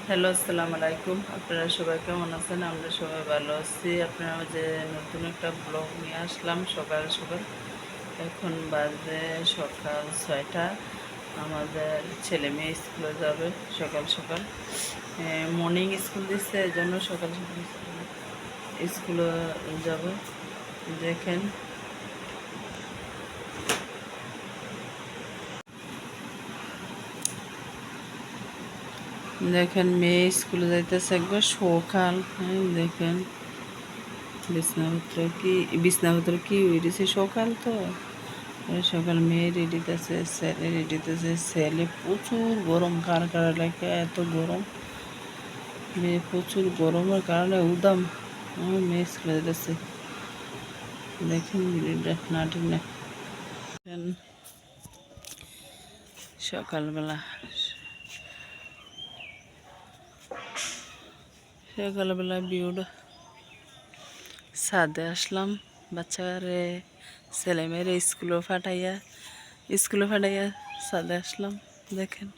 Hello, আসসালামু আলাইকুম। আপনারা সবাই কেমন আছেন? আমরা সবাই ভালো আছি। আপনারা যে নতুন একটা ব্লগ নিয়ে আসলাম সকাল সকাল। এখন বাজে সকাল 6টা। আমাদের ছেলে মেয়ে স্কুলে যাবে সকাল সকাল। মর্নিং স্কুল দিচ্ছে, এই জন্য সকাল সকাল স্কুলে যাবে। দেখেন দেখেন মেয়ে স্কুলে যাইতেছে একবার সকাল। হ্যাঁ, দেখেন বিছনাপত্র কি উঠেছে সকাল তো। সকাল মেয়ে রেডিতেছে, ছেলে রেডিতেছে। ছেলে প্রচুর গরম, কার এলাকায় এত গরম। মেয়ে প্রচুর গরমের কারণে উদাম। আমার মেয়ে স্কুলে যেতেছে। দেখেন ভিডিওটা না ঠিক না। সকালবেলা সকালবেলা ভিউটা ছাদে আসলাম। বাচ্চারে ছেলে মেয়েরে স্কুলে ফাটাইয়া ছাদে আসলাম। দেখেন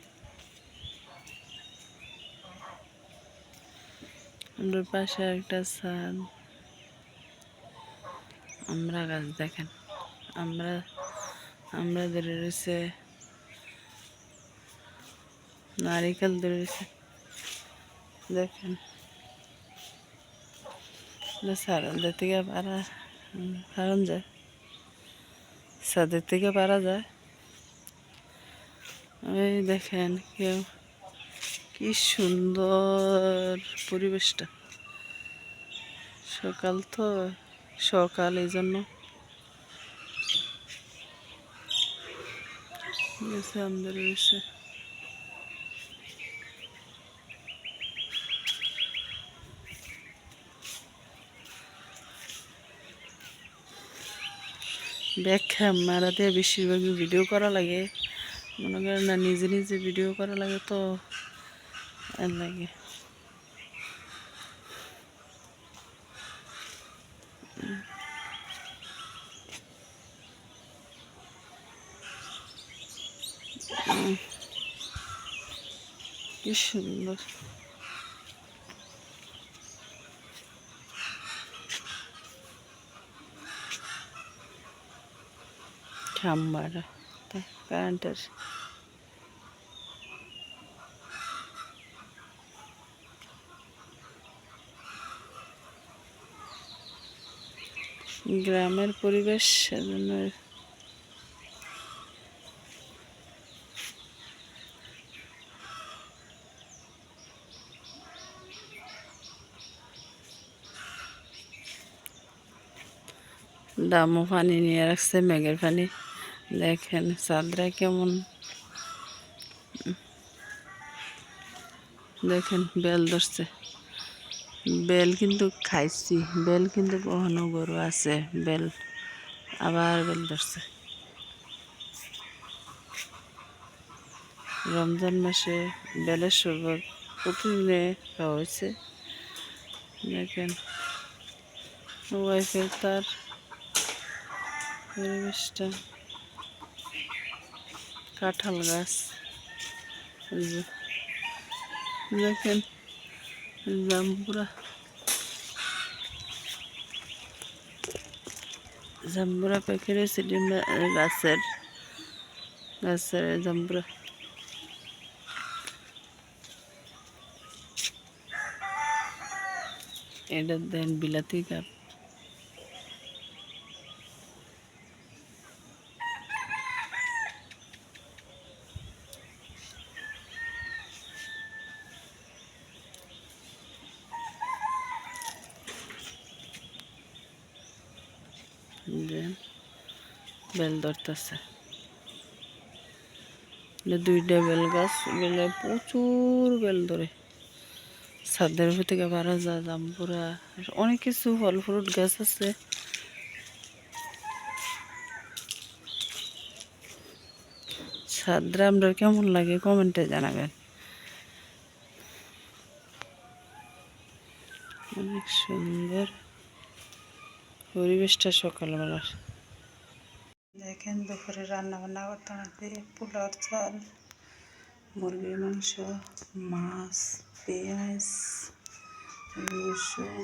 আমাদের পাশে একটা ছাদ। আমরা গাছ দেখেন, আমরা আমরা ধরে রয়েছে, নারিকেল ধরে রয়েছে। দেখেন সারাদের থেকে পারান যায়, ছাদের থেকে পারা যায়। এই দেখেন কেউ কি সুন্দর পরিবেশটা। সকাল তো, সকাল এই জন্য আমাদের রয়েছে। ব্যাখ্যা মারা দিয়ে বেশিরভাগই ভিডিও করা লাগে, মনে করেন না, নিজে নিজে ভিডিও করা লাগে তো আর লাগে। কি সুন্দর খাম্বারা কারেন্টের। গ্রামের পরিবেশ, সেজন্য দামও পানি নিয়ে রাখছে, মেঘের পানি। দেখেন চাঁদরা কেমন। দেখেন বেল ধরছে, বেল কিন্তু খাইছি, বেল কিন্তু কখনো গরু আছে। বেল আবার বেল ধরছে। রমজান মাসে বেলের শরবত প্রতিদিনে খাওয়া হয়েছে। দেখেন ওয়াইফের তার পরিবেশটা। কাঁঠাল গাছ, দেখেন জাম্বুরা জাম্বুরা পেকে রয়েছে গাছের গাছের জাম্বুরা। এটা দেন বিলাতি গাছ। বেল ধরতেছে, দুইটা বেল গাছ, বেলে প্রচুর বেল ধরে। ছাদের উপর থেকে পারা যায় জাম্বুরা, অনেক কিছু ফল ফ্রুট গাছ আছে। ছাদরা আমরা কেমন লাগে কমেন্টে জানাবেন। অনেক সুন্দর পরিবেশটা সকালবেলার। দেখেন দুপুরে রান্না বান্না করতে পোলাওর চাল মুরগির মাংস, মাছ, পেঁয়াজ, রসুন,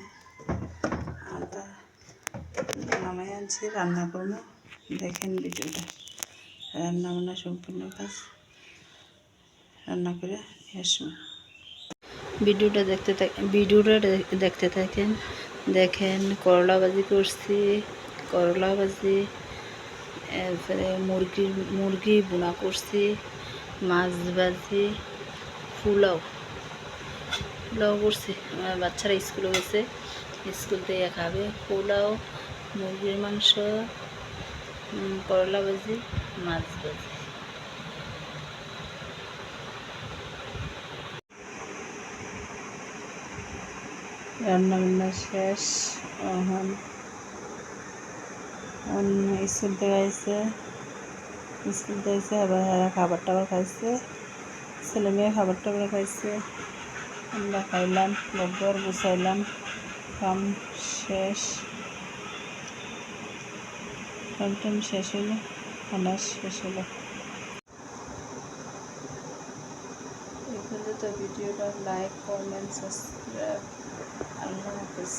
আদা নামাই আনছি, রান্না করবো। দেখেন ভিডিওটা, রান্না বান্না সম্পূর্ণ কাজ রান্না করে নিয়ে আসবো। ভিডিওটা দেখতে থাকেন। দেখেন করলা ভাজি করছি, করলা ভাজি, এরপরে মুরগি বোনা করছি, মাছ ভাজি, পোলাও করছি। আমার বাচ্চারা স্কুলে গেছে, স্কুল থেকে খাবে। পোলাও, মুরগির মাংস, করলা ভাজি, মাছ ভাজি। রান্না বান্না শেষ। এখন স্কুল থেকে আইসে আবার খাবার টাবার খাইছে, ছেলে মেয়ে খাবার টাবার খাইছে, আমরা খাইলাম, ঘর গুছাইলাম, কাম শেষ, কাম শেষ হইলো, খানা শেষ হলো। এই পর্যন্ত ভিডিওটা লাইক, কমেন্ট, সাবস্ক্রাইব। আল্লাহ হাফেজ।